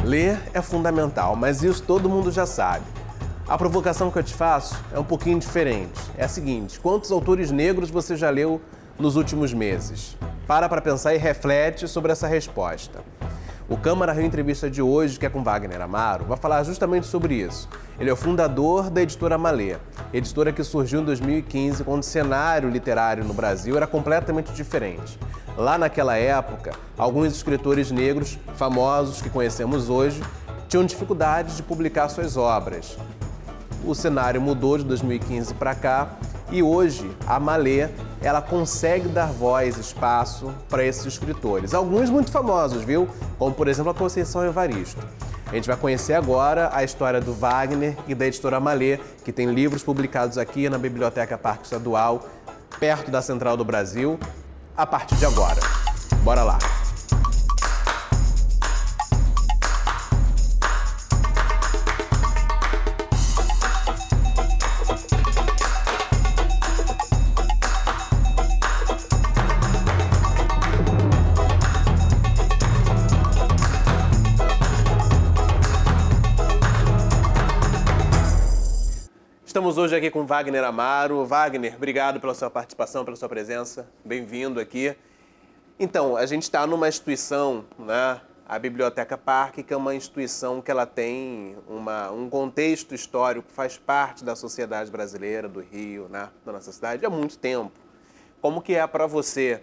Ler é fundamental, mas isso todo mundo já sabe. A provocação que eu te faço é um pouquinho diferente. É a seguinte: quantos autores negros você já leu nos últimos meses? Para pensar e reflete sobre essa resposta. O Câmara Rio Entrevista de hoje, que é com Wagner Amaro, vai falar justamente sobre isso. Ele é o fundador da editora Malê, editora que surgiu em 2015, quando o cenário literário no Brasil era completamente diferente. Lá naquela época, alguns escritores negros famosos que conhecemos hoje tinham dificuldades de publicar suas obras. O cenário mudou de 2015 para cá e hoje a Malê ela consegue dar voz, espaço para esses escritores. Alguns muito famosos, viu? Como, por exemplo, a Conceição Evaristo. A gente vai conhecer agora a história do Wagner e da editora Malê, que tem livros publicados aqui na Biblioteca Parque Estadual, perto da Central do Brasil, a partir de agora. Bora lá! Estamos hoje aqui com Wagner Amaro. Wagner, obrigado pela sua participação, pela sua presença. Bem-vindo aqui. Então, a gente está numa instituição, né? A Biblioteca Parque, que é uma instituição que ela tem um contexto histórico que faz parte da sociedade brasileira, do Rio, né? Da nossa cidade, há muito tempo. Como que é para você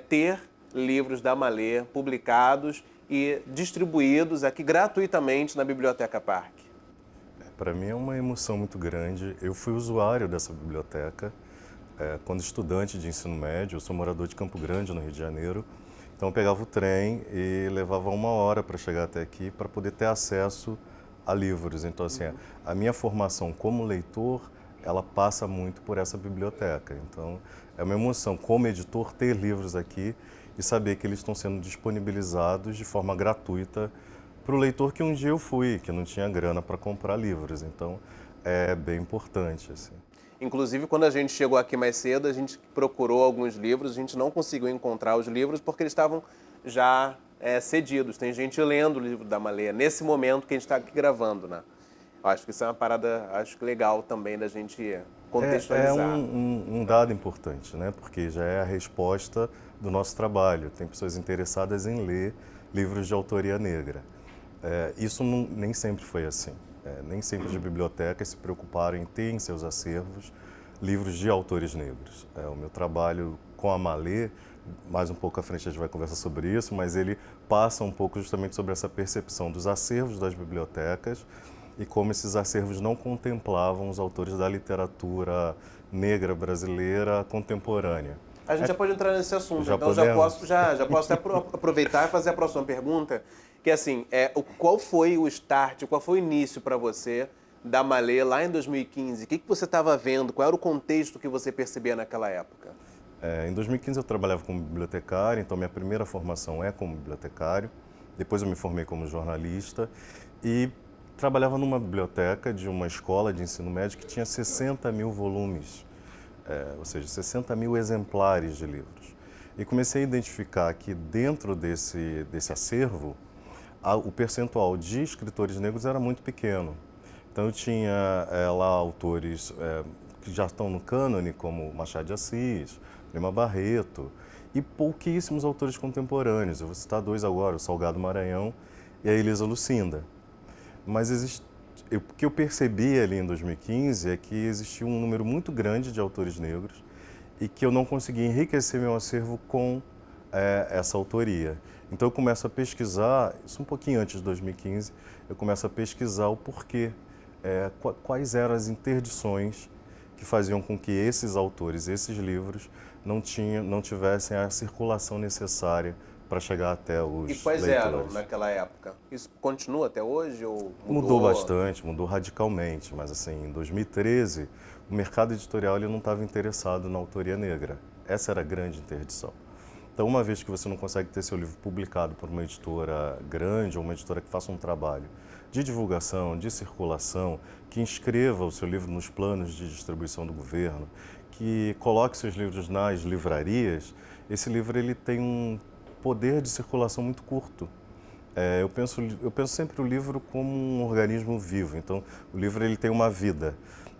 ter livros da Malê publicados e distribuídos aqui gratuitamente na Biblioteca Parque? Para mim é uma emoção muito grande. Eu fui usuário dessa biblioteca quando estudante de ensino médio. Eu sou morador de Campo Grande, no Rio de Janeiro. Então eu pegava o trem e levava 1 hora para chegar até aqui para poder ter acesso a livros. Então assim, a minha formação como leitor, ela passa muito por essa biblioteca. Então é uma emoção como editor ter livros aqui e saber que eles estão sendo disponibilizados de forma gratuita para o leitor que um dia eu fui, que não tinha grana para comprar livros. Então, é bem importante. Assim. Inclusive, quando a gente chegou aqui mais cedo, a gente procurou alguns livros, a gente não conseguiu encontrar os livros porque eles estavam já cedidos. Tem gente lendo o livro da Malê nesse momento que a gente está aqui gravando, né? Eu acho que isso é uma parada, legal também da gente contextualizar. É um dado importante, né? Porque já é a resposta do nosso trabalho. Tem pessoas interessadas em ler livros de autoria negra. Isso nem sempre foi assim. Nem sempre as bibliotecas se preocuparam em ter em seus acervos livros de autores negros. O meu trabalho com a Malê, mais um pouco à frente a gente vai conversar sobre isso, mas ele passa um pouco justamente sobre essa percepção dos acervos das bibliotecas e como esses acervos não contemplavam os autores da literatura negra brasileira contemporânea. A gente já pode entrar nesse assunto, já então já posso até aproveitar e fazer a próxima pergunta, que é assim, qual foi o start, qual foi o início para você da Malê lá em 2015? O que você estava vendo? Qual era o contexto que você percebia naquela época? Em 2015 eu trabalhava como bibliotecário, então minha primeira formação é como bibliotecário. Depois eu me formei como jornalista e trabalhava numa biblioteca de uma escola de ensino médio que tinha 60 mil volumes, ou seja, 60 mil exemplares de livros. E comecei a identificar que dentro desse acervo, o percentual de escritores negros era muito pequeno. Então eu tinha lá autores que já estão no cânone, como Machado de Assis, Lima Barreto, e pouquíssimos autores contemporâneos. Eu vou citar 2 agora, o Salgado Maranhão e a Elisa Lucinda. Mas o que eu percebi ali em 2015 é que existia um número muito grande de autores negros e que eu não conseguia enriquecer meu acervo com essa autoria. Então eu começo a pesquisar, isso um pouquinho antes de 2015, eu começo a pesquisar o porquê, quais eram as interdições que faziam com que esses autores, esses livros, não tivessem a circulação necessária para chegar até os E quais leitores. eram naquela época? Isso continua até hoje ou Mudou bastante, mudou radicalmente, mas assim, em 2013, o mercado editorial ele não estava interessado na autoria negra. Essa era a grande interdição. Então, uma vez que você não consegue ter seu livro publicado por uma editora grande ou uma editora que faça um trabalho de divulgação, de circulação, que inscreva o seu livro nos planos de distribuição do governo, que coloque seus livros nas livrarias, esse livro ele tem um poder de circulação muito curto. Eu penso sempre o livro como um organismo vivo, então o livro ele tem uma vida.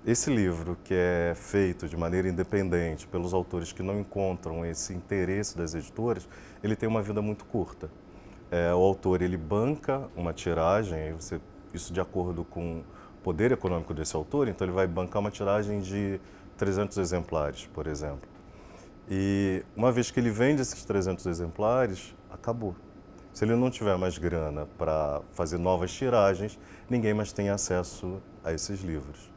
Esse livro, que é feito de maneira independente pelos autores que não encontram esse interesse das editoras, ele tem uma vida muito curta. O autor ele banca uma tiragem, isso de acordo com o poder econômico desse autor, então ele vai bancar uma tiragem de 300 exemplares, por exemplo. E uma vez que ele vende esses 300 exemplares, acabou. Se ele não tiver mais grana para fazer novas tiragens, ninguém mais tem acesso a esses livros.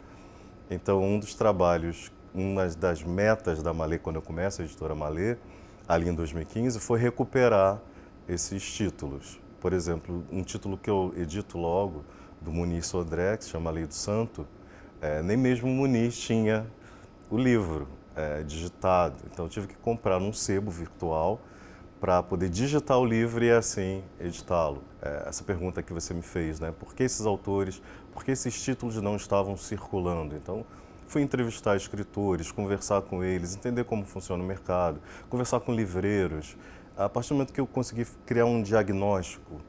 Então, um dos trabalhos, uma das metas da Malê, quando eu começo a editora Malê, ali em 2015, foi recuperar esses títulos. Por exemplo, um título que eu edito logo, do Muniz Sodré, que se chama Lei do Santo, nem mesmo o Muniz tinha o livro digitado. Então, eu tive que comprar um sebo virtual para poder digitar o livro e assim editá-lo. Essa pergunta que você me fez, né? Por que esses autores, por que esses títulos não estavam circulando? Então, fui entrevistar escritores, conversar com eles, entender como funciona o mercado, conversar com livreiros. A partir do momento que eu consegui criar um diagnóstico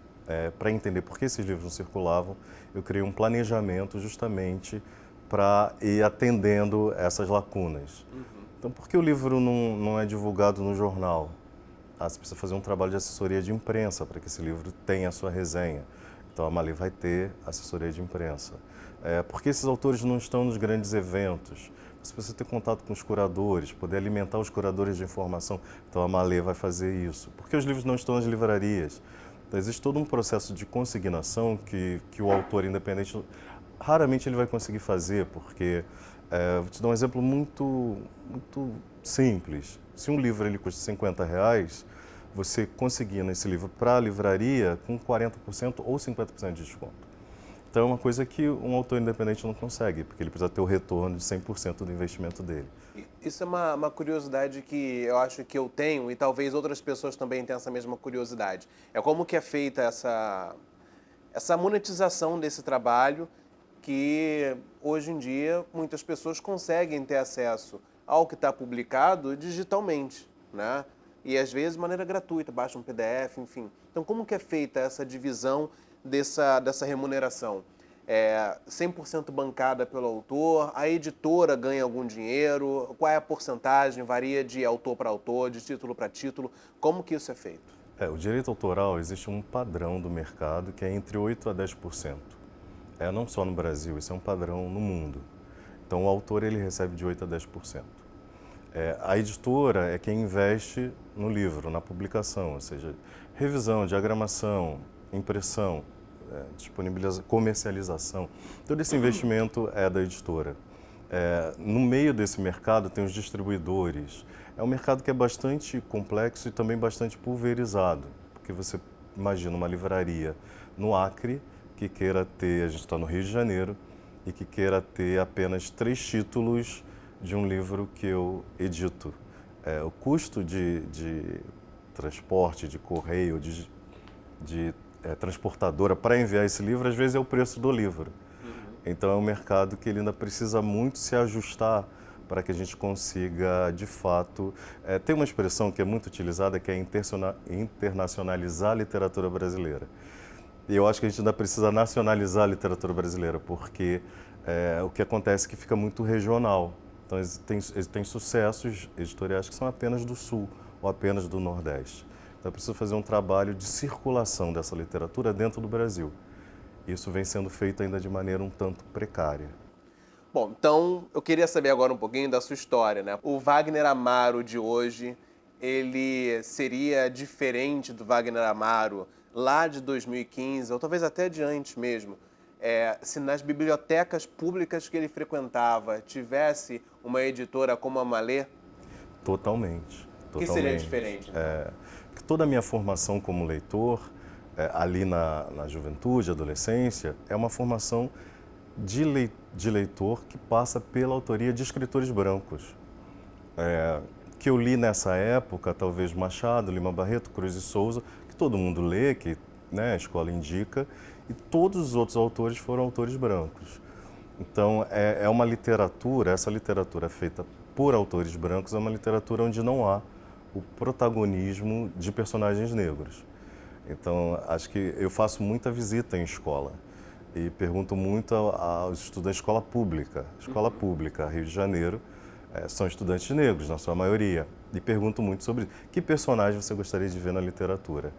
para entender por que esses livros não circulavam, eu criei um planejamento justamente para ir atendendo essas lacunas. Então, por que o livro não é divulgado no jornal? Você precisa fazer um trabalho de assessoria de imprensa para que esse livro tenha a sua resenha. Então, a Malê vai ter assessoria de imprensa. Porque esses autores não estão nos grandes eventos. Você precisa ter contato com os curadores, poder alimentar os curadores de informação. Então, a Malê vai fazer isso. Porque os livros não estão nas livrarias. Então, existe todo um processo de consignação que o autor independente, raramente ele vai conseguir fazer, porque, vou te dar um exemplo muito simples. Se um livro ele custa R$50, você conseguir nesse livro para a livraria com 40% ou 50% de desconto. Então é uma coisa que um autor independente não consegue, porque ele precisa ter o retorno de 100% do investimento dele. Isso é uma curiosidade que eu acho que eu tenho e talvez outras pessoas também tenham essa mesma curiosidade. É como que é feita essa monetização desse trabalho que hoje em dia muitas pessoas conseguem ter acesso ao que está publicado digitalmente, né? E às vezes de maneira gratuita, baixa um PDF, enfim. Então como que é feita essa divisão dessa remuneração? 100% bancada pelo autor? A editora ganha algum dinheiro? Qual é a porcentagem? Varia de autor para autor, de título para título? Como que isso é feito? O direito autoral, existe um padrão do mercado que é entre 8% a 10%. Não só no Brasil, isso é um padrão no mundo. Então, o autor ele recebe de 8% a 10%. A editora é quem investe no livro, na publicação, ou seja, revisão, diagramação, impressão, disponibilização, comercialização. Todo esse investimento é da editora. No meio desse mercado tem os distribuidores. É um mercado que é bastante complexo e também bastante pulverizado, porque você imagina uma livraria no Acre que queira ter, a gente está no Rio de Janeiro, e que queira ter apenas 3 títulos de um livro que eu edito. O custo de transporte, de correio, de transportadora para enviar esse livro, às vezes é o preço do livro. Então é um mercado que ele ainda precisa muito se ajustar para que a gente consiga, de fato... Tem uma expressão que é muito utilizada, que é internacionalizar a literatura brasileira. E eu acho que a gente ainda precisa nacionalizar a literatura brasileira, porque o que acontece é que fica muito regional. Então, tem sucessos editoriais que são apenas do Sul ou apenas do Nordeste. Então, é preciso fazer um trabalho de circulação dessa literatura dentro do Brasil. Isso vem sendo feito ainda de maneira um tanto precária. Bom, então eu queria saber agora um pouquinho da sua história, né? O Wagner Amaro de hoje, ele seria diferente do Wagner Amaro lá de 2015, ou talvez até de antes mesmo, se nas bibliotecas públicas que ele frequentava tivesse uma editora como a Malê? Totalmente. O que seria diferente? que toda a minha formação como leitor, ali na juventude, adolescência, é uma formação de leitor que passa pela autoria de escritores brancos. Que eu li nessa época, talvez Machado, Lima Barreto, Cruz e Souza, que todo mundo lê, que, né, a escola indica, e todos os outros autores foram autores brancos. Então, é uma literatura, essa literatura feita por autores brancos é uma literatura onde não há o protagonismo de personagens negros. Então, acho que eu faço muita visita em escola e pergunto muito aos estudantes da escola pública. Escola pública, Rio de Janeiro, são estudantes negros, na sua maioria. E pergunto muito sobre que personagem você gostaria de ver na literatura.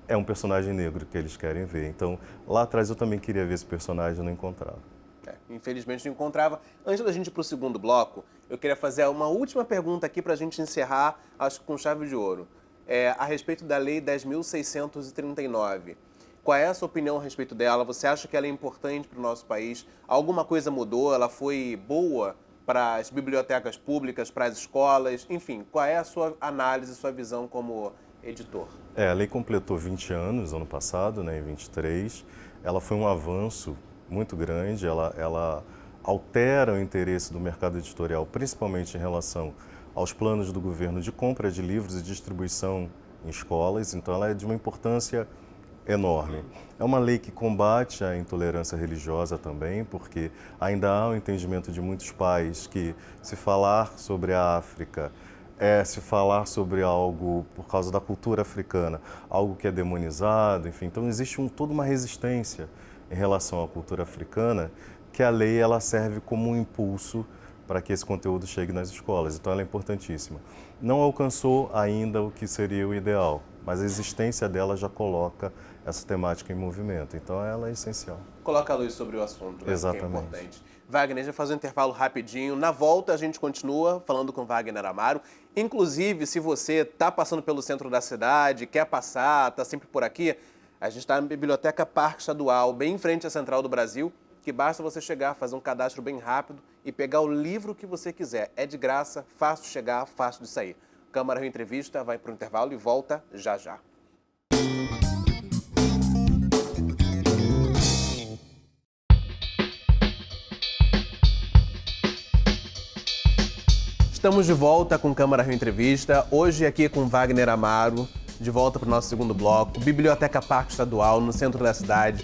É um personagem negro que eles querem ver. Então, lá atrás eu também queria ver esse personagem e não encontrava. Infelizmente não encontrava. Antes da gente ir para o segundo bloco, eu queria fazer uma última pergunta aqui para a gente encerrar, acho que com chave de ouro. A respeito da Lei 10.639. Qual é a sua opinião a respeito dela? Você acha que ela é importante para o nosso país? Alguma coisa mudou? Ela foi boa para as bibliotecas públicas, para as escolas? Enfim, qual é a sua análise, a sua visão como editor? A lei completou 20 anos ano passado, né, em 23. Ela foi um avanço muito grande, ela altera o interesse do mercado editorial, principalmente em relação aos planos do governo de compra de livros e distribuição em escolas, então ela é de uma importância enorme. É uma lei que combate a intolerância religiosa também, porque ainda há o entendimento de muitos pais que se falar sobre a África se falar sobre algo por causa da cultura africana, algo que é demonizado, enfim. Então existe toda uma resistência em relação à cultura africana, que a lei ela serve como um impulso para que esse conteúdo chegue nas escolas. Então ela é importantíssima. Não alcançou ainda o que seria o ideal, mas a existência dela já coloca essa temática em movimento. Então ela é essencial. Coloca a luz sobre o assunto, né? Exatamente. Que é importante. Wagner, já faz um intervalo rapidinho. Na volta a gente continua falando com Wagner Amaro. Inclusive, se você está passando pelo centro da cidade, quer passar, está sempre por aqui, a gente está na Biblioteca Parque Estadual, bem em frente à Central do Brasil, que basta você chegar, fazer um cadastro bem rápido e pegar o livro que você quiser. É de graça, fácil de chegar, fácil de sair. Câmara Rio Entrevista vai para o intervalo e volta já já. Estamos de volta com Câmara Rio Entrevista, hoje aqui com Wagner Amaro, de volta para o nosso segundo bloco, Biblioteca Parque Estadual, no centro da cidade.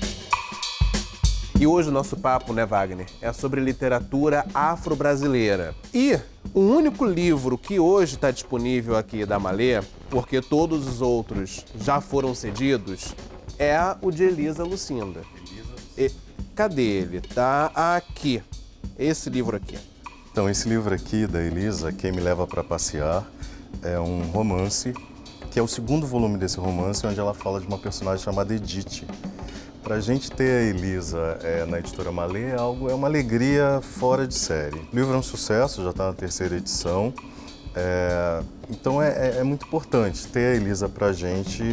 E hoje o nosso papo, né, Wagner, é sobre literatura afro-brasileira. E o único livro que hoje está disponível aqui da Malê, porque todos os outros já foram cedidos, é o de Elisa Lucinda. Cadê ele? Tá aqui. Esse livro aqui. Então, esse livro aqui da Elisa, Quem Me Leva para Passear, é um romance, que é o segundo volume desse romance, onde ela fala de uma personagem chamada Edith. Para a gente ter a Elisa na editora Malê é uma alegria fora de série. O livro é um sucesso, já está na terceira edição, então é muito importante ter a Elisa para a gente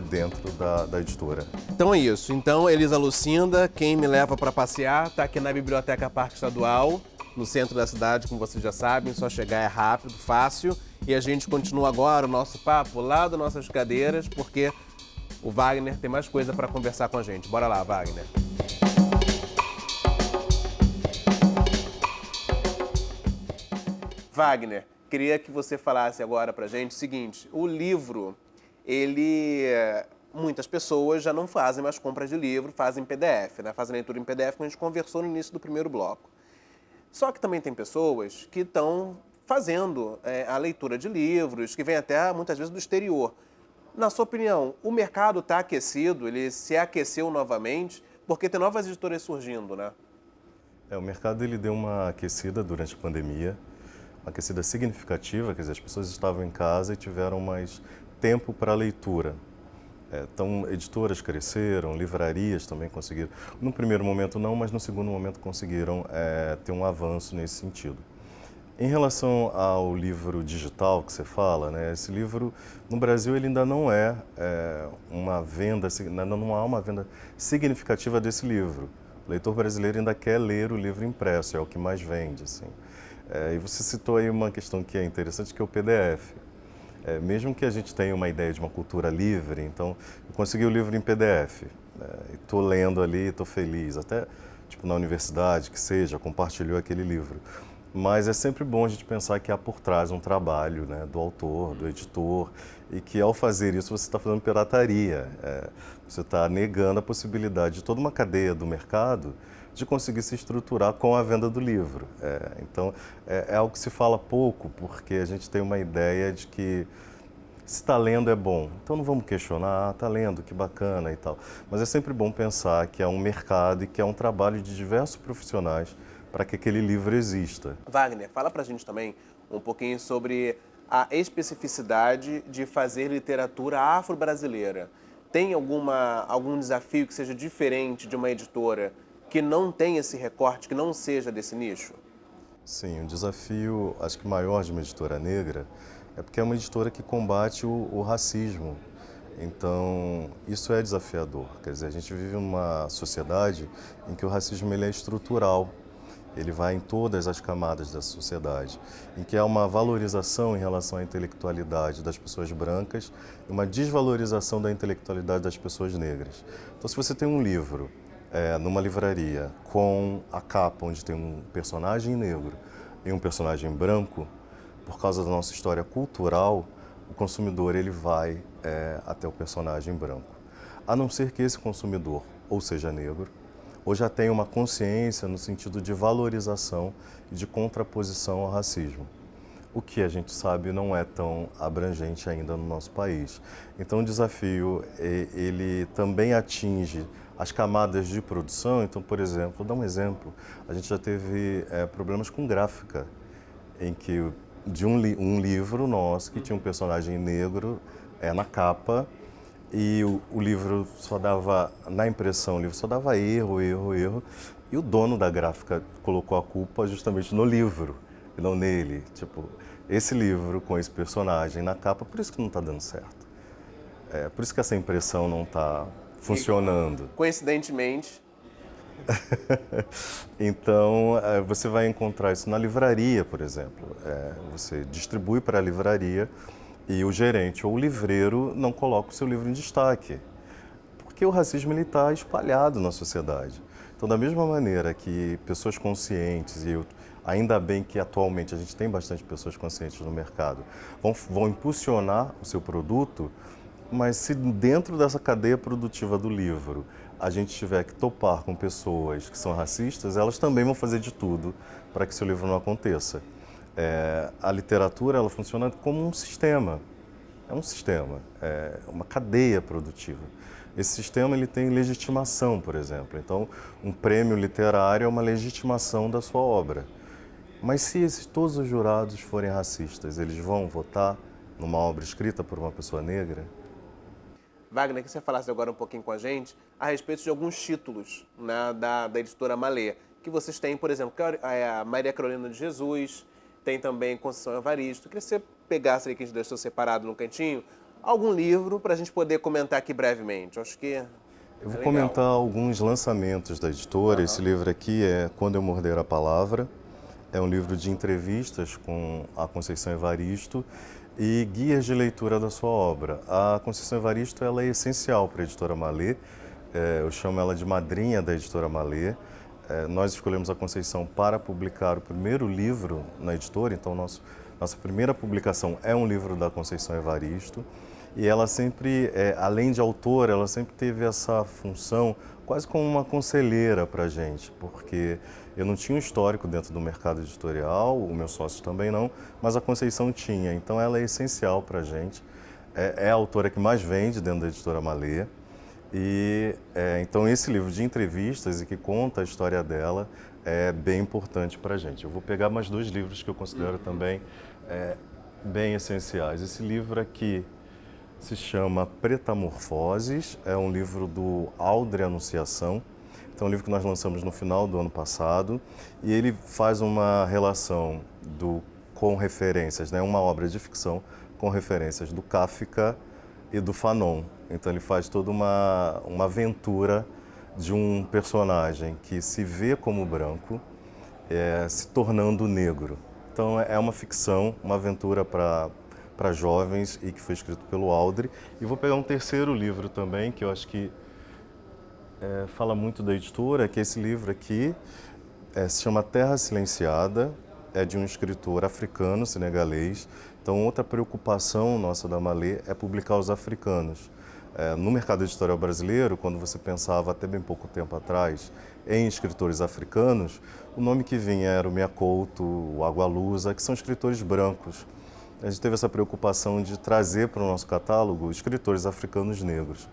dentro da editora. Então é isso. Então, Elisa Lucinda, Quem Me Leva para Passear, está aqui na Biblioteca Parque Estadual, no centro da cidade, como vocês já sabem, só chegar é rápido, fácil. E a gente continua agora o nosso papo lá das nossas cadeiras, porque o Wagner tem mais coisa para conversar com a gente. Bora lá, Wagner. Wagner, queria que você falasse agora pra gente o seguinte, o livro, muitas pessoas já não fazem mais compras de livro, fazem PDF, né? Fazem leitura em PDF, como a gente conversou no início do primeiro bloco. Só que também tem pessoas que estão fazendo a leitura de livros, que vêm até muitas vezes do exterior. Na sua opinião, o mercado está aquecido, ele se aqueceu novamente, porque tem novas editoras surgindo, né? O mercado ele deu uma aquecida durante a pandemia, uma aquecida significativa, quer dizer, as pessoas estavam em casa e tiveram mais tempo para a leitura. Então, editoras cresceram, livrarias também conseguiram. No primeiro momento não, mas no segundo momento conseguiram ter um avanço nesse sentido. Em relação ao livro digital que você fala, né, esse livro no Brasil ele ainda não uma venda, não há uma venda significativa desse livro. O leitor brasileiro ainda quer ler o livro impresso, é o que mais vende, assim. E você citou aí uma questão que é interessante, que é o PDF. Mesmo que a gente tenha uma ideia de uma cultura livre, então eu consegui o livro em PDF, estou lendo ali, estou feliz, até tipo na universidade, que seja, compartilhou aquele livro. Mas é sempre bom a gente pensar que há por trás um trabalho, né, do autor, do editor, e que ao fazer isso você está fazendo pirataria, você está negando a possibilidade de toda uma cadeia do mercado de conseguir se estruturar com a venda do livro. Então, é algo que se fala pouco, porque a gente tem uma ideia de que se está lendo é bom, então não vamos questionar, está lendo, que bacana e tal. Mas é sempre bom pensar que é um mercado e que é um trabalho de diversos profissionais para que aquele livro exista. Wagner, fala pra gente também um pouquinho sobre a especificidade de fazer literatura afro-brasileira. Tem algum desafio que seja diferente de uma editora que não tem esse recorte, que não seja desse nicho? Sim, um desafio, acho que maior de uma editora negra é porque é uma editora que combate o racismo. Então, isso é desafiador. Quer dizer, a gente vive numa sociedade em que o racismo ele é estrutural. Ele vai em todas as camadas da sociedade, em que há uma valorização em relação à intelectualidade das pessoas brancas e uma desvalorização da intelectualidade das pessoas negras. Então, se você tem um livro numa livraria com a capa onde tem um personagem negro e um personagem branco, por causa da nossa história cultural, o consumidor ele vai até o personagem branco. A não ser que esse consumidor ou seja negro, ou já tenha uma consciência no sentido de valorização e de contraposição ao racismo. O que a gente sabe não é tão abrangente ainda no nosso país. Então o desafio, ele também atinge as camadas de produção. Então, por exemplo, vou dar um exemplo, a gente já teve problemas com gráfica, em que de um livro nosso que tinha um personagem negro na capa, e o livro só dava, na impressão, o livro só dava erro, e o dono da gráfica colocou a culpa justamente no livro e não nele. Tipo, esse livro com esse personagem na capa, por isso que não está dando certo. Por isso que essa impressão não está funcionando. Coincidentemente. Então, você vai encontrar isso na livraria, por exemplo. Você distribui para a livraria e o gerente ou o livreiro não coloca o seu livro em destaque, porque o racismo está espalhado na sociedade. Então, da mesma maneira que pessoas conscientes, e ainda bem que atualmente a gente tem bastante pessoas conscientes no mercado, vão impulsionar o seu produto, mas se dentro dessa cadeia produtiva do livro a gente tiver que topar com pessoas que são racistas, elas também vão fazer de tudo para que seu livro não aconteça. A literatura ela funciona como um sistema, uma cadeia produtiva. Esse sistema ele tem legitimação, por exemplo. Então, um prêmio literário é uma legitimação da sua obra. Mas se todos os jurados forem racistas, eles vão votar numa obra escrita por uma pessoa negra? Wagner, que você falasse agora um pouquinho com a gente a respeito de alguns títulos, né, da editora Malê, que vocês têm, por exemplo, que é a Maria Carolina de Jesus, tem também Conceição Evaristo. Eu queria que você pegasse aí, que a gente deixou separado no cantinho, algum livro para a gente poder comentar aqui brevemente. Eu acho que eu vou comentar alguns lançamentos da editora. Esse livro aqui é Quando Eu Morder a Palavra. É um livro de entrevistas com a Conceição Evaristo e guias de leitura da sua obra. A Conceição Evaristo ela é essencial para a editora Malê. Eu chamo ela de madrinha da editora Malê. Nós escolhemos a Conceição para publicar o primeiro livro na editora, então nossa primeira publicação é um livro da Conceição Evaristo. E ela sempre, além de autora, ela sempre teve essa função quase como uma conselheira para a gente, porque eu não tinha um histórico dentro do mercado editorial, o meu sócio também não, mas a Conceição tinha, então ela é essencial para a gente. É a autora que mais vende dentro da editora Malê. E então esse livro de entrevistas e que conta a história dela é bem importante para a gente. Eu vou pegar mais dois livros que eu considero também bem essenciais. Esse livro aqui se chama Pretamorfoses, é um livro do Aldre Anunciação. Então, é um livro que nós lançamos no final do ano passado e ele faz uma relação com referências, né, uma obra de ficção com referências do Kafka e do Fanon. Então ele faz toda uma aventura de um personagem que se vê como branco, se tornando negro. Então é uma ficção, uma aventura para para jovens e que foi escrito pelo Aldre. E vou pegar um terceiro livro também, que eu acho que fala muito da editora, que é esse livro aqui, se chama Terra Silenciada, é de um escritor africano, senegalês. Então, outra preocupação nossa da Malê é publicar os africanos. No mercado editorial brasileiro, quando você pensava até bem pouco tempo atrás em escritores africanos, o nome que vinha era o Mia Couto, o Agualusa, que são escritores brancos. A gente teve essa preocupação de trazer para o nosso catálogo escritores africanos negros.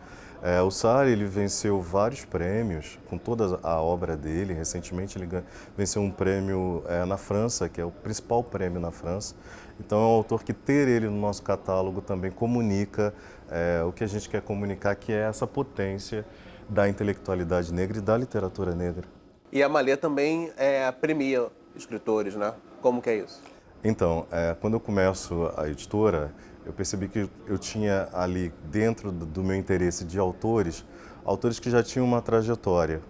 O Sarr, ele venceu vários prêmios com toda a obra dele. Recentemente ele venceu um prêmio na França, que é o principal prêmio na França. Então é um autor que ter ele no nosso catálogo também comunica o que a gente quer comunicar, que é essa potência da intelectualidade negra e da literatura negra. E a Malê também premia escritores, né? Como que é isso? Então, quando eu começo a editora, eu percebi que eu tinha ali, dentro do meu interesse de autores que já tinham uma trajetória,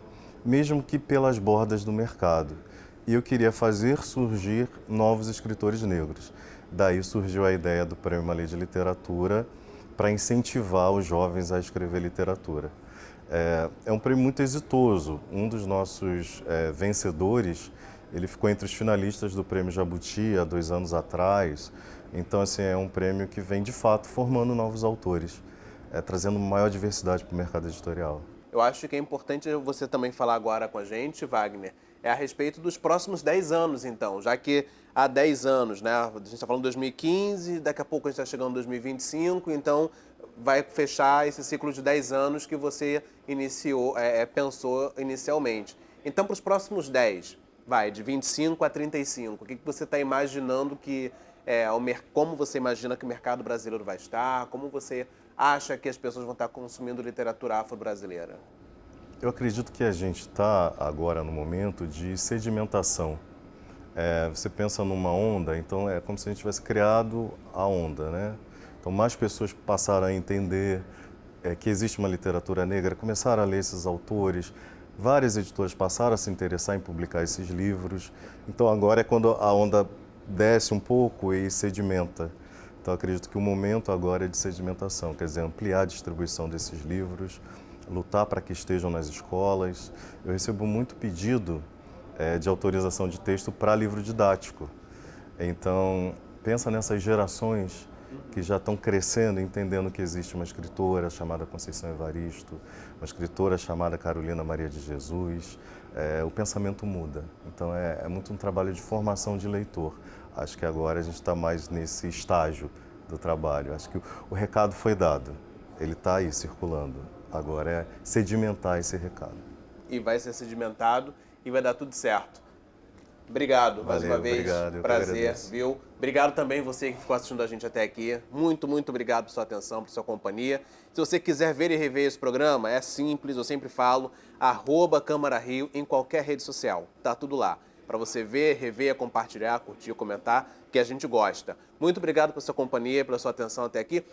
mesmo que pelas bordas do mercado. E eu queria fazer surgir novos escritores negros. Daí surgiu a ideia do Prêmio Malê de Literatura para incentivar os jovens a escrever literatura. É um prêmio muito exitoso. Um dos nossos vencedores, ele ficou entre os finalistas do Prêmio Jabuti há 2 anos atrás. Então, assim, é um prêmio que vem, de fato, formando novos autores, trazendo maior diversidade para o mercado editorial. Eu acho que é importante você também falar agora com a gente, Wagner, a respeito dos próximos 10 anos, então, já que há 10 anos, né? A gente está falando de 2015, daqui a pouco a gente está chegando em 2025, então vai fechar esse ciclo de 10 anos que você pensou inicialmente. Então, para os próximos 10, de 25 a 35, o que você está imaginando como você imagina que o mercado brasileiro vai estar? Como você acha que as pessoas vão estar consumindo literatura afro-brasileira? Eu acredito que a gente está agora no momento de sedimentação. Você pensa numa onda, então é como se a gente tivesse criado a onda, né? Então mais pessoas passaram a entender que existe uma literatura negra, começaram a ler esses autores, várias editoras passaram a se interessar em publicar esses livros. Então agora é quando a onda desce um pouco e sedimenta. Então acredito que o momento agora é de sedimentação, quer dizer, ampliar a distribuição desses livros, lutar para que estejam nas escolas. Eu recebo muito pedido de autorização de texto para livro didático. Então, pensa nessas gerações que já estão crescendo, entendendo que existe uma escritora chamada Conceição Evaristo, uma escritora chamada Carolina Maria de Jesus. O pensamento muda. Então, é muito um trabalho de formação de leitor. Acho que agora a gente está mais nesse estágio do trabalho. Acho que o recado foi dado, ele está aí circulando. Agora é sedimentar esse recado. E vai ser sedimentado e vai dar tudo certo. Obrigado mais uma vez. Obrigado, prazer, viu? Obrigado também você que ficou assistindo a gente até aqui. Muito, muito obrigado por sua atenção, por sua companhia. Se você quiser ver e rever esse programa, é simples, eu sempre falo, @CâmaraRio em qualquer rede social. Tá tudo lá. Para você ver, rever, compartilhar, curtir, comentar, que a gente gosta. Muito obrigado pela sua companhia, pela sua atenção até aqui.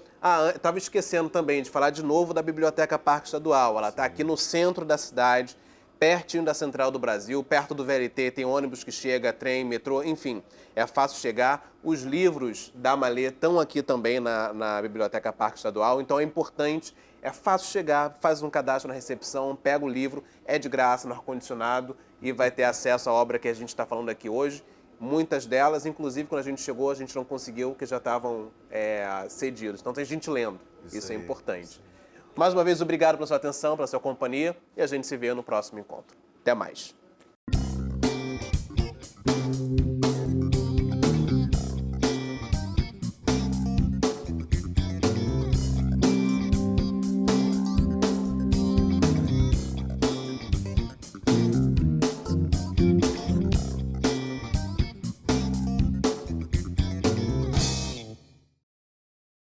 Estava esquecendo também de falar de novo da Biblioteca Parque Estadual. Ela está aqui no centro da cidade, pertinho da Central do Brasil, perto do VLT, tem ônibus que chega, trem, metrô, enfim, é fácil chegar. Os livros da Malê estão aqui também na Biblioteca Parque Estadual, então é importante, é fácil chegar, faz um cadastro na recepção, pega o livro, é de graça, no ar-condicionado e vai ter acesso à obra que a gente está falando aqui hoje. Muitas delas, inclusive, quando a gente chegou, a gente não conseguiu, porque já estavam cedidos. Então tem gente lendo, isso é importante. Mais uma vez, obrigado pela sua atenção, pela sua companhia e a gente se vê no próximo encontro. Até mais.